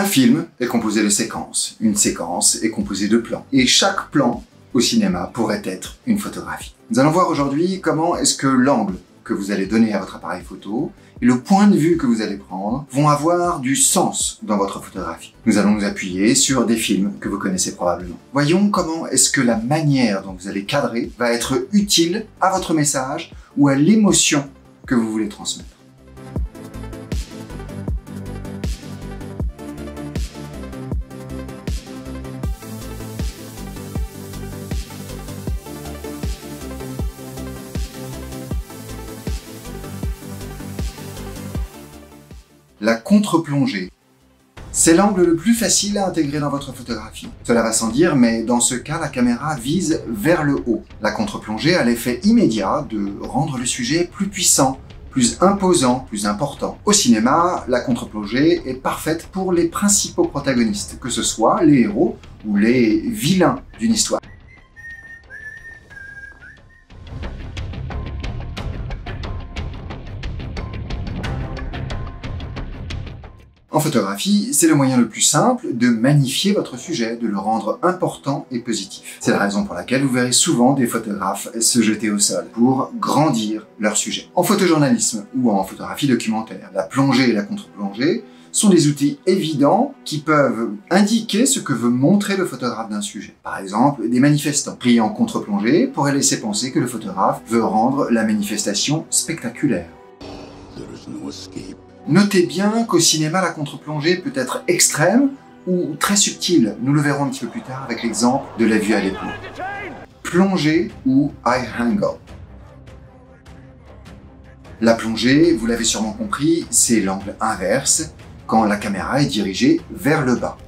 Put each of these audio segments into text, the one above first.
Un film est composé de séquences, une séquence est composée de plans. Et chaque plan au cinéma pourrait être une photographie. Nous allons voir aujourd'hui comment est-ce que l'angle que vous allez donner à votre appareil photo et le point de vue que vous allez prendre vont avoir du sens dans votre photographie. Nous allons nous appuyer sur des films que vous connaissez probablement. Voyons comment est-ce que la manière dont vous allez cadrer va être utile à votre message ou à l'émotion que vous voulez transmettre. La contre-plongée. C'est l'angle le plus facile à intégrer dans votre photographie. Cela va sans dire, mais dans ce cas, la caméra vise vers le haut. La contre-plongée a l'effet immédiat de rendre le sujet plus puissant, plus imposant, plus important. Au cinéma, la contre-plongée est parfaite pour les principaux protagonistes, que ce soit les héros ou les vilains d'une histoire. En photographie, c'est le moyen le plus simple de magnifier votre sujet, de le rendre important et positif. C'est la raison pour laquelle vous verrez souvent des photographes se jeter au sol pour grandir leur sujet. En photojournalisme ou en photographie documentaire, la plongée et la contre-plongée sont des outils évidents qui peuvent indiquer ce que veut montrer le photographe d'un sujet. Par exemple, des manifestants pris en contre-plongée pourraient laisser penser que le photographe veut rendre la manifestation spectaculaire. Notez bien qu'au cinéma, la contre-plongée peut être extrême ou très subtile. Nous le verrons un petit peu plus tard avec l'exemple de la vue à l'épaule. Plongée ou high angle. La plongée, vous l'avez sûrement compris, c'est l'angle inverse quand la caméra est dirigée vers le bas.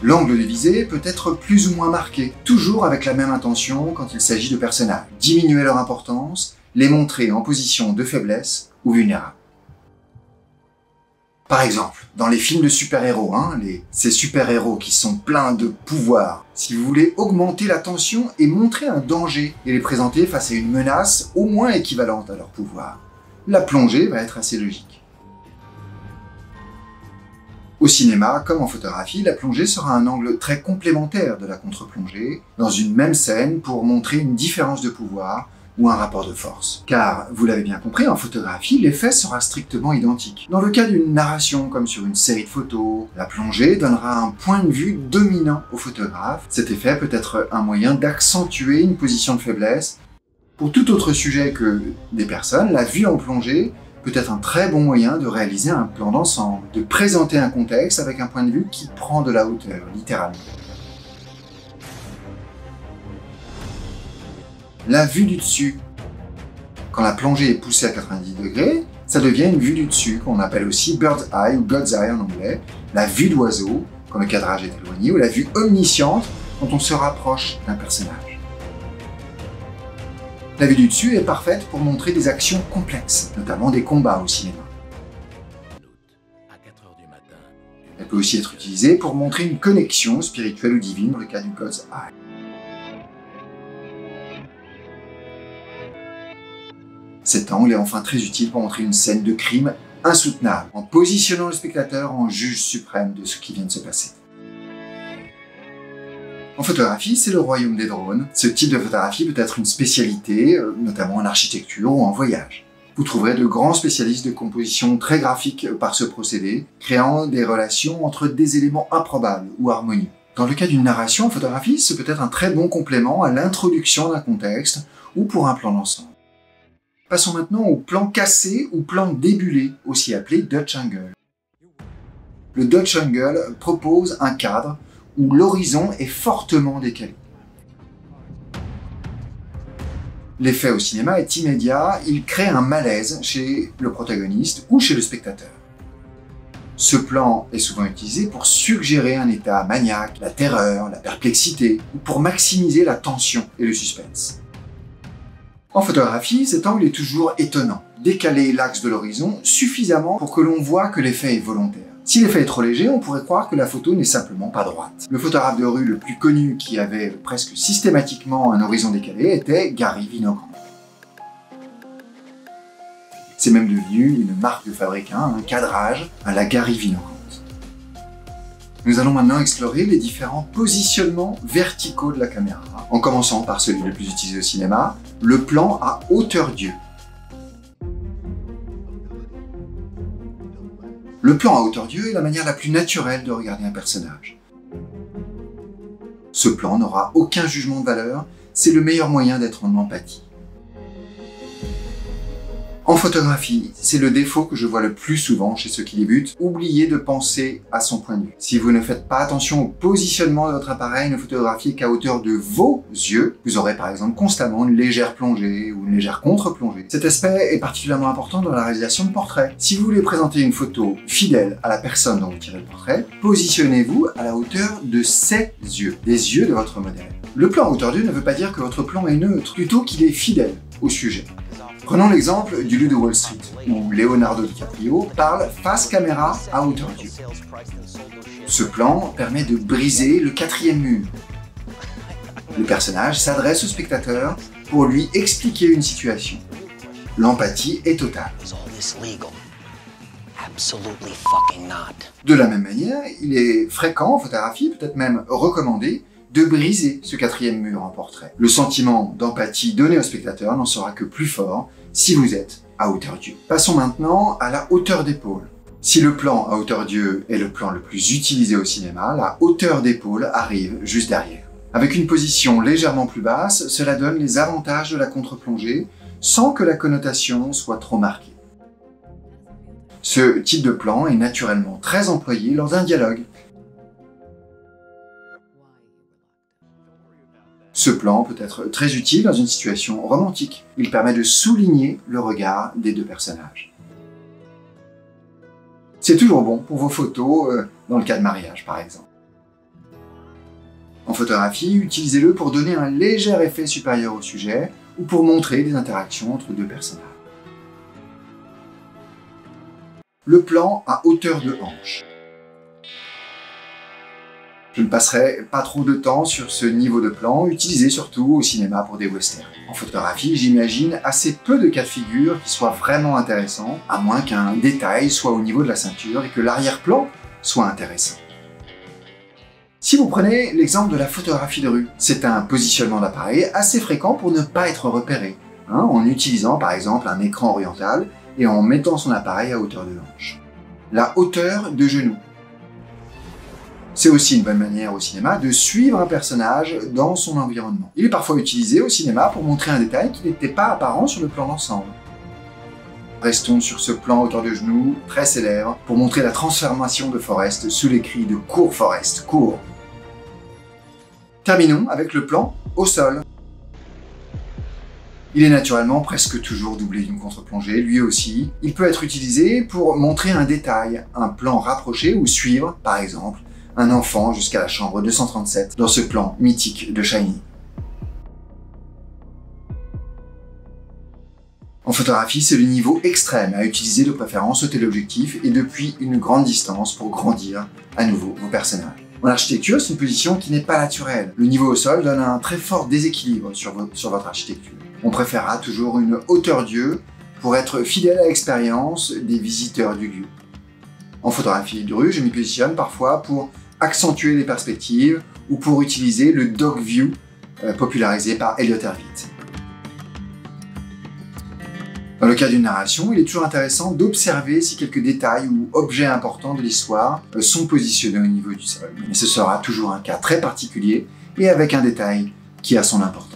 L'angle de visée peut être plus ou moins marqué, toujours avec la même intention quand il s'agit de personnages. Diminuer leur importance, les montrer en position de faiblesse ou vulnérable. Par exemple, dans les films de super-héros, ces super-héros qui sont pleins de pouvoir, si vous voulez augmenter la tension et montrer un danger et les présenter face à une menace au moins équivalente à leur pouvoir, la plongée va être assez logique. Au cinéma, comme en photographie, la plongée sera un angle très complémentaire de la contre-plongée, dans une même scène pour montrer une différence de pouvoir ou un rapport de force. Car, vous l'avez bien compris, en photographie, l'effet sera strictement identique. Dans le cas d'une narration, comme sur une série de photos, la plongée donnera un point de vue dominant au photographe. Cet effet peut être un moyen d'accentuer une position de faiblesse. Pour tout autre sujet que des personnes, la vue en plongée peut être un très bon moyen de réaliser un plan d'ensemble, de présenter un contexte avec un point de vue qui prend de la hauteur, littéralement. La vue du dessus. Quand la plongée est poussée à 90 degrés, ça devient une vue du dessus, qu'on appelle aussi bird's eye ou God's eye en anglais, la vue d'oiseau, quand le cadrage est éloigné, ou la vue omnisciente, quand on se rapproche d'un personnage. La vue du dessus est parfaite pour montrer des actions complexes, notamment des combats au cinéma. Elle peut aussi être utilisée pour montrer une connexion spirituelle ou divine dans le cas du God's eye. Cet angle est enfin très utile pour montrer une scène de crime insoutenable, en positionnant le spectateur en juge suprême de ce qui vient de se passer. En photographie, c'est le royaume des drones. Ce type de photographie peut être une spécialité, notamment en architecture ou en voyage. Vous trouverez de grands spécialistes de composition très graphique par ce procédé, créant des relations entre des éléments improbables ou harmonieux. Dans le cas d'une narration en photographie, ce peut être un très bon complément à l'introduction d'un contexte ou pour un plan d'ensemble. Passons maintenant au plan cassé ou plan débulé, aussi appelé Dutch angle. Le Dutch angle propose un cadre où l'horizon est fortement décalé. L'effet au cinéma est immédiat, il crée un malaise chez le protagoniste ou chez le spectateur. Ce plan est souvent utilisé pour suggérer un état maniaque, la terreur, la perplexité, ou pour maximiser la tension et le suspense. En photographie, cet angle est toujours étonnant. Décaler l'axe de l'horizon suffisamment pour que l'on voit que l'effet est volontaire. Si l'effet est trop léger, on pourrait croire que la photo n'est simplement pas droite. Le photographe de rue le plus connu qui avait presque systématiquement un horizon décalé était Gary Winogrand. C'est même devenu une marque de fabricant, un cadrage à la Gary Winogrand. Nous allons maintenant explorer les différents positionnements verticaux de la caméra, en commençant par celui le plus utilisé au cinéma, le plan à hauteur d'yeux. Le plan à hauteur d'yeux est la manière la plus naturelle de regarder un personnage. Ce plan n'aura aucun jugement de valeur, c'est le meilleur moyen d'être en empathie. En photographie, c'est le défaut que je vois le plus souvent chez ceux qui débutent, oublier de penser à son point de vue. Si vous ne faites pas attention au positionnement de votre appareil, ne photographiez qu'à hauteur de vos yeux, vous aurez par exemple constamment une légère plongée ou une légère contre-plongée. Cet aspect est particulièrement important dans la réalisation de portraits. Si vous voulez présenter une photo fidèle à la personne dont vous tirez le portrait, positionnez-vous à la hauteur de ses yeux, des yeux de votre modèle. Le plan à hauteur d'yeux ne veut pas dire que votre plan est neutre, plutôt qu'il est fidèle au sujet. Prenons l'exemple du Loup de Wall Street, où Leonardo DiCaprio parle face caméra à hauteur d'yeux. Ce plan permet de briser le quatrième mur. Le personnage s'adresse au spectateur pour lui expliquer une situation. L'empathie est totale. De la même manière, il est fréquent en photographie, peut-être même recommandé, de briser ce quatrième mur en portrait. Le sentiment d'empathie donné au spectateur n'en sera que plus fort si vous êtes à hauteur d'yeux. Passons maintenant à la hauteur d'épaule. Si le plan à hauteur d'yeux est le plan le plus utilisé au cinéma, la hauteur d'épaule arrive juste derrière. Avec une position légèrement plus basse, cela donne les avantages de la contre-plongée sans que la connotation soit trop marquée. Ce type de plan est naturellement très employé lors d'un dialogue. Ce plan peut être très utile dans une situation romantique. Il permet de souligner le regard des deux personnages. C'est toujours bon pour vos photos dans le cas de mariage, par exemple. En photographie, utilisez-le pour donner un léger effet supérieur au sujet ou pour montrer des interactions entre deux personnages. Le plan à hauteur de hanche. Je ne passerai pas trop de temps sur ce niveau de plan, utilisé surtout au cinéma pour des westerns. En photographie, j'imagine assez peu de cas de figure qui soient vraiment intéressants, à moins qu'un détail soit au niveau de la ceinture et que l'arrière-plan soit intéressant. Si vous prenez l'exemple de la photographie de rue, c'est un positionnement d'appareil assez fréquent pour ne pas être repéré, en utilisant par exemple un écran oriental et en mettant son appareil à hauteur de hanche. La hauteur de genou. C'est aussi une bonne manière au cinéma de suivre un personnage dans son environnement. Il est parfois utilisé au cinéma pour montrer un détail qui n'était pas apparent sur le plan d'ensemble. Restons sur ce plan hauteur de genou, très célèbre, pour montrer la transformation de Forrest sous les cris de « Cours Forrest, cours !». Terminons avec le plan au sol. Il est naturellement presque toujours doublé d'une contre-plongée, lui aussi. Il peut être utilisé pour montrer un détail, un plan rapproché ou suivre, par exemple, un enfant jusqu'à la chambre 237 dans ce plan mythique de Shining. En photographie, c'est le niveau extrême à utiliser de préférence au téléobjectif et depuis une grande distance pour grandir à nouveau vos personnages. En architecture, c'est une position qui n'est pas naturelle. Le niveau au sol donne un très fort déséquilibre sur votre architecture. On préférera toujours une hauteur d'yeux pour être fidèle à l'expérience des visiteurs du lieu. En photographie de rue, je m'y positionne parfois pour accentuer les perspectives ou pour utiliser le dog view popularisé par Elliott Erwitt. Dans le cas d'une narration, il est toujours intéressant d'observer si quelques détails ou objets importants de l'histoire sont positionnés au niveau du sol. Mais ce sera toujours un cas très particulier et avec un détail qui a son importance.